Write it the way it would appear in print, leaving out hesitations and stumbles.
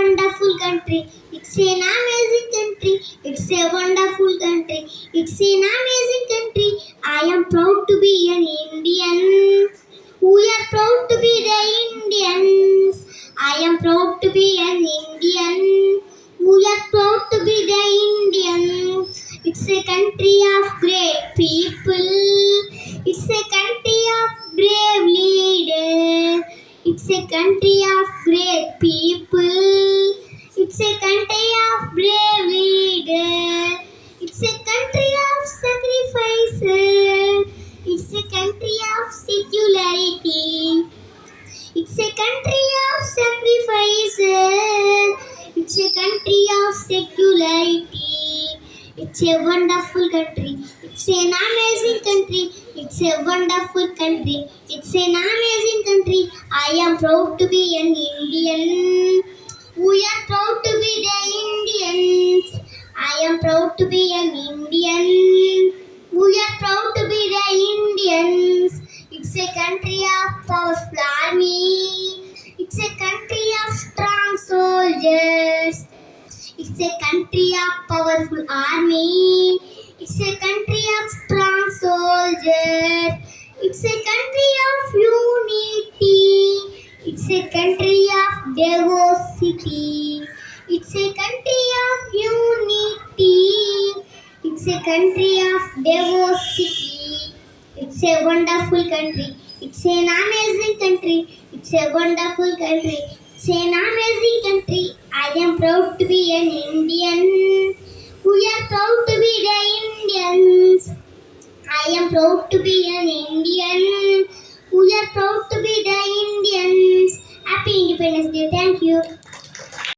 wonderful country. It's an amazing country. It's a wonderful country. It's an amazing country. I am proud to be an Indian. We are proud to be the Indians. I am proud to be an Indian. We are proud to be the Indians. It's a country of great people. It's a country of brave leaders. It's a country of great people. It's a country of brave leaders. It's a country of sacrifices. It's a country of secularity. It's a country of sacrifices. It's a country of secularity. It's a wonderful country. It's an amazing country. It's a wonderful country. It's an amazing country. I am proud to be an Indian. We are proud to be the Indians. I am proud to be an Indian. We are proud to be the Indians. It's a country of powerful army. It's a country of strong soldiers. It's a country of powerful army. It's a country of strong soldiers. It's a country of unity. It's a country of diversity. It's a country of unity. It's a country of diversity. It's a wonderful country. It's an amazing country. It's a wonderful country. It's an amazing country. I am proud to be an Indian.